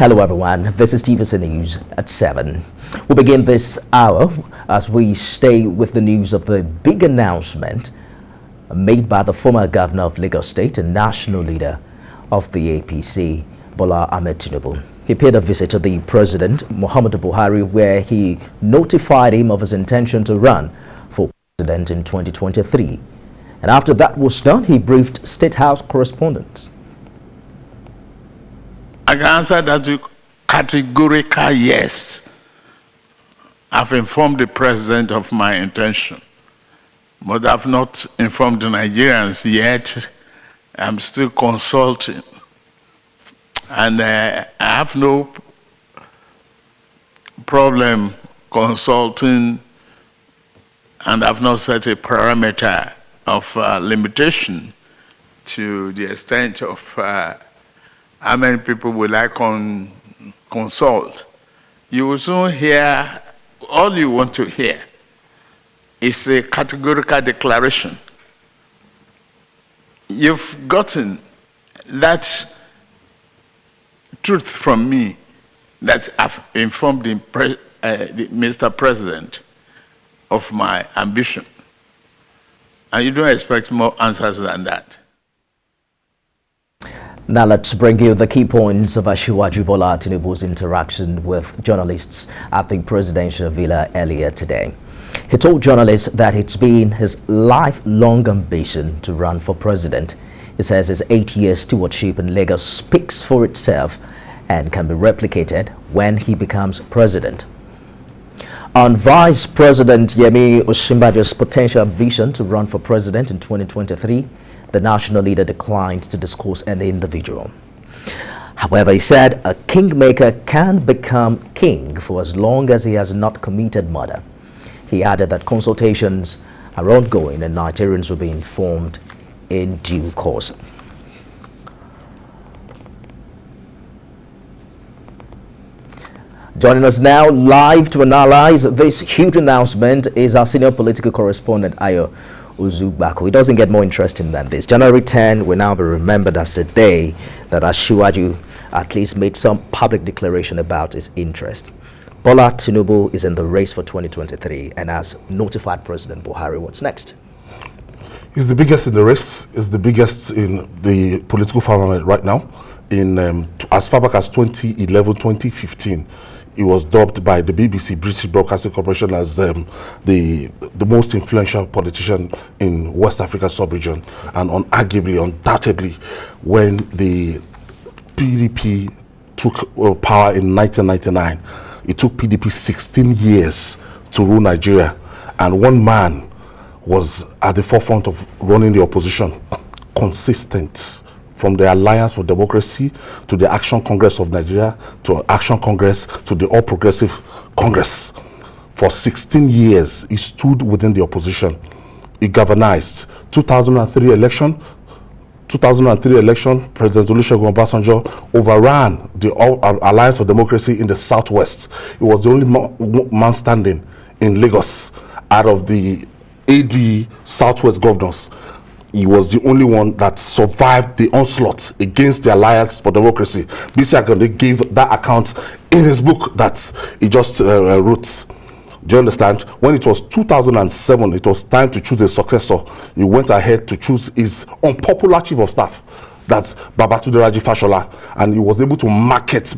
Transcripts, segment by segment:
Hello everyone, this is TVC News at 7. We'll begin this hour as we stay with the news of the big announcement made by the former governor of Lagos State and national leader of the APC, Bola Ahmed Tinubu. He paid a visit to the president, Muhammadu Buhari, where he notified him of his intention to run for president in 2023. And after that was done, he briefed State House correspondents. I can answer that with categorical yes. I've informed the president of my intention, but I've not informed the Nigerians yet. I'm still consulting. And I have no problem consulting, and I've not set a parameter of limitation to the extent of how many people will I consult. You will soon hear, all you want to hear is a categorical declaration. You've gotten that truth from me that I've informed the Mr. President of my ambition. And you don't expect more answers than that. Now let's bring you the key points of Asiwaju Bola Tinubu's interaction with journalists at the presidential villa earlier today. He told journalists that it's been his lifelong ambition to run for president. He says his 8-year stewardship in Lagos speaks for itself and can be replicated when he becomes president. On Vice President Yemi Osinbajo's potential ambition to run for president in 2023, the national leader declined to discuss any individual. However, he said a kingmaker can become king for as long as he has not committed murder. He added that consultations are ongoing and Nigerians will be informed in due course. Joining us now live to analyze this huge announcement is our senior political correspondent, Ayodele Ozugbakun. It doesn't get more interesting than this. January 10 will now be remembered as the day that Asiwaju at least made some public declaration about his interest. Bola Tinubu is in the race for 2023 and has notified President Buhari. What's next? He's the biggest in the race. He's the biggest in the political firmament right now. In as far back as 2011, 2015, he was dubbed by the BBC, British Broadcasting Corporation, as the most influential politician in West Africa sub-region, and undoubtedly, when the PDP took power in 1999, it took PDP 16 years to rule Nigeria, and one man was at the forefront of running the opposition, consistent. From the Alliance for Democracy to the Action Congress of Nigeria to Action Congress to the All Progressive Congress. For 16 years, he stood within the opposition. He galvanized. 2003 election, President Olusegun Obasanjo overran the Alliance for Democracy in the Southwest. He was the only man standing in Lagos out of the AD Southwest governors. He was the only one that survived the onslaught against the Alliance for Democracy. Bisi Akande gave that account in his book that he just wrote. Do you understand? When it was 2007, it was time to choose a successor. He went ahead to choose his unpopular chief of staff, that's Babatunde Raji Fashola, and he was able to market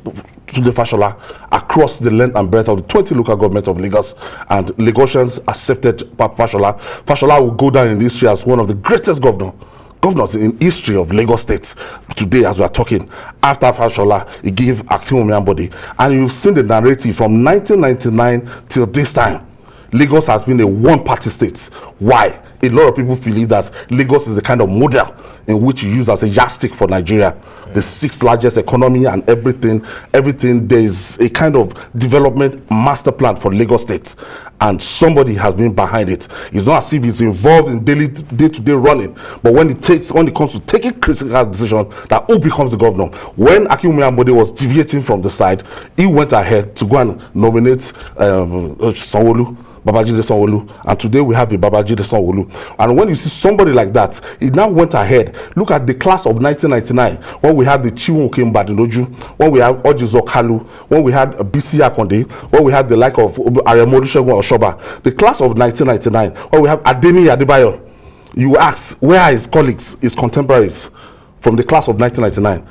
Tunde Fashola across the length and breadth of the 20 local governments of Lagos, and Lagosians accepted Fashola. Fashola will go down in history as one of the greatest governors in history of Lagos State today as we are talking. After Fashola, he gave Akinwumi Ambode, and you've seen the narrative from 1999 till this time. Lagos has been a one-party state. Why? A lot of people believe that Lagos is a kind of model in which you use as a yardstick for Nigeria, the 6th largest economy and everything. There is a kind of development master plan for Lagos State, and somebody has been behind it. It's not as if it's involved in day-to-day running, but when it comes to taking critical decision, that who becomes the governor. When Akinwumi Ambode was deviating from the side, he went ahead to go and nominate Sanwo-Olu. Babajide Sanwo-Olu, and today we have a Babajide Sanwo-Olu. And when you see somebody like that, he now went ahead. Look at the class of 1999, when we had the Chiwonke Mbadinoju, when we had Ojizo Kalu, when we had BC Akonde, when we had the like of Aremo Olusegun Oshoba. The class of 1999, when we have Adeni Adebayo. You ask, where are his colleagues, his contemporaries from the class of 1999?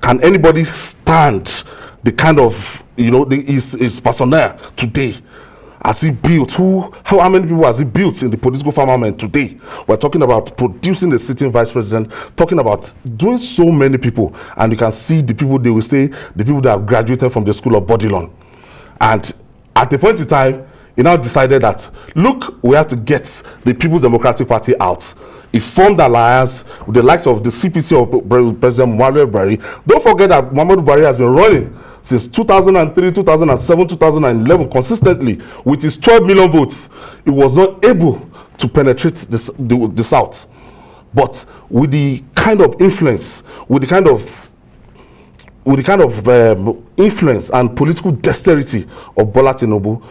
Can anybody stand the kind of, his personnel today? Has he built? How many people has he built in the political firmament today? We're talking about producing a sitting vice president, talking about doing so many people. And you can see the people, they will say, the people that have graduated from the school of Bodilon. And at the point in time, he now decided that, look, we have to get the People's Democratic Party out. He formed alliance with the likes of the CPC of President Muhammadu Buhari. Don't forget that Muhammadu Buhari has been running since 2003, 2007, 2011 consistently with his 12 million votes. He was not able to penetrate the South. But with the kind of influence, with the kind of influence and political dexterity of Bola Tinubu,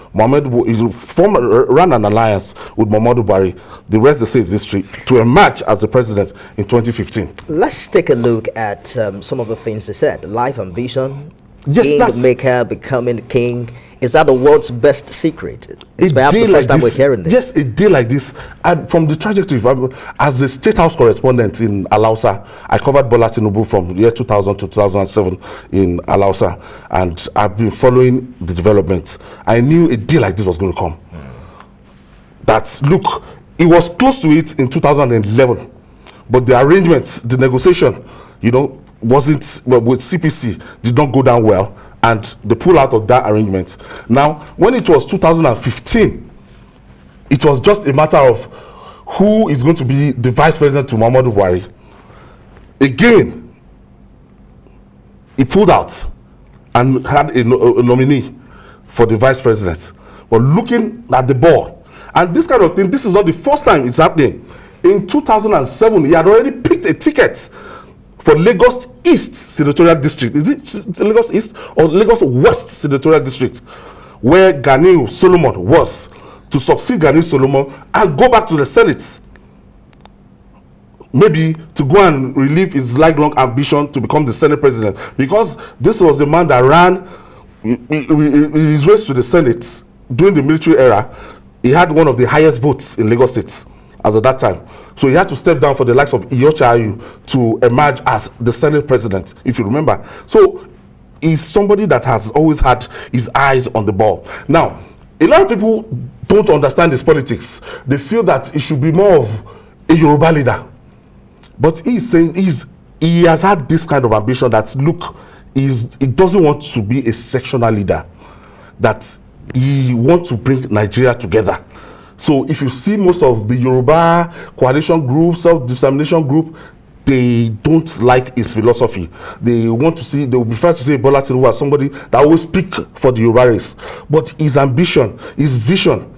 ran an alliance with Muhammadu Buhari. The rest, they say, is history, to emerge as the president in 2015. Let's take a look at some of the things he said. Life ambition, yes, kingmaker, becoming king. Is that the world's best secret? It's perhaps the first time we're hearing this. Yes, a day like this. And from the trajectory, as a State House correspondent in Alausa, I covered Bola Tinubu from the year 2000 to 2007 in Alausa. And I've been following the developments. I knew a day like this was going to come. That, look, it was close to it in 2011. But the arrangements, the negotiation, wasn't, with CPC, did not go down well. And they pull out of that arrangement. Now, when it was 2015, it was just a matter of who is going to be the vice president to Muhammadu Buhari. Again, he pulled out and had a nominee for the vice president. But looking at the ball, and this kind of thing, this is not the first time it's happening. In 2007, he had already picked a ticket for Lagos East Senatorial District. Is it Lagos East or Lagos West Senatorial District, where Ganiu Solomon was, to succeed Ganiu Solomon and go back to the Senate? Maybe to go and relieve his lifelong ambition to become the Senate president, because this was the man that ran his race to the Senate during the military era. He had one of the highest votes in Lagos State as at that time. So he had to step down for the likes of Iyocha Ayu to emerge as the Senate president, if you remember. So he's somebody that has always had his eyes on the ball. Now, a lot of people don't understand his politics. They feel that he should be more of a Yoruba leader. But he's saying he has had this kind of ambition that, look, he doesn't want to be a sectional leader, that he wants to bring Nigeria together. So if you see most of the Yoruba coalition group, self-determination group, they don't like his philosophy. They will prefer to see Bola Tinubu as somebody that always speak for the Yoruba race. But his ambition, his vision,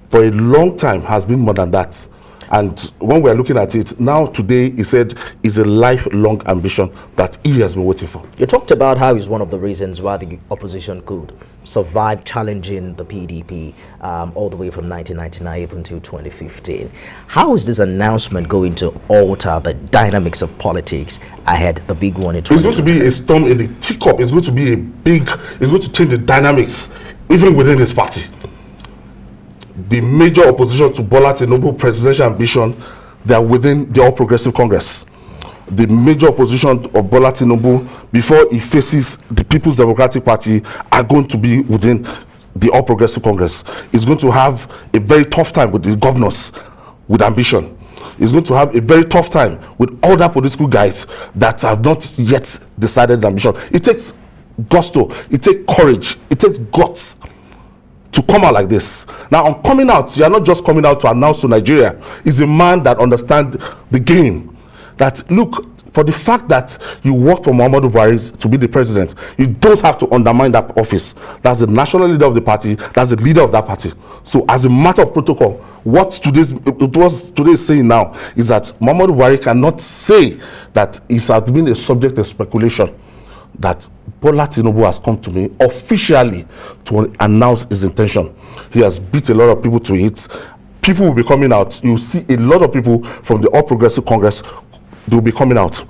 for a long time has been more than that. And when we're looking at it now, today, he said is a lifelong ambition that he has been waiting for. You talked about how it's one of the reasons why the opposition could survive challenging the PDP all the way from 1999 even to 2015. How is this announcement going to alter the dynamics of politics ahead, the big one in 2020? It's going to be a storm in the teacup. It's going to be it's going to change the dynamics even within this party. The major opposition to Bola Tinubu presidential ambition, they are within the All Progressive Congress. The major opposition of Bola Tinubu before he faces the People's Democratic Party are going to be within the All Progressive Congress. He's going to have a very tough time with the governors with ambition. He's going to have a very tough time with other political guys that have not yet decided ambition. It takes gusto, it takes courage, it takes guts to come out like this. Now, on coming out, you are not just coming out to announce to Nigeria. He's a man that understands the game. That, look, for the fact that you work for Muhammadu Buhari to be the president, you don't have to undermine that office. That's the national leader of the party. That's the leader of that party. So, as a matter of protocol, what today is saying now is that Muhammadu Buhari cannot say that he's been a subject of speculation. that Bola Tinubu has come to me officially to announce his intention. He has beat a lot of people to it. People will be coming out. You see a lot of people from the All Progressive Congress, they will be coming out.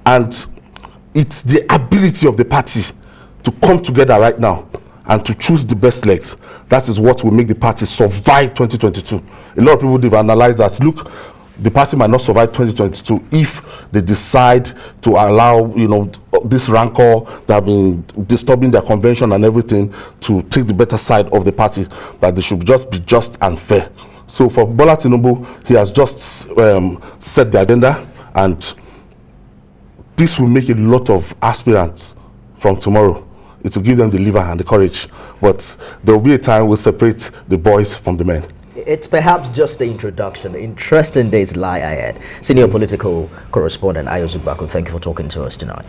And it's the ability of the party to come together right now and to choose the best legs. That is what will make the party survive 2022. A lot of people have analyzed that. Look, the party might not survive 2022 if they decide to allow, this rancor that have been disturbing their convention and everything to take the better side of the party, that they should just be just and fair. So for Bola Tinubu, he has just set the agenda, and this will make a lot of aspirants from tomorrow. It will give them the liver and the courage, but there will be a time we'll separate the boys from the men. It's perhaps just the introduction. Interesting days lie ahead. Senior political correspondent Ayodele Ozugbakun, thank you for talking to us tonight.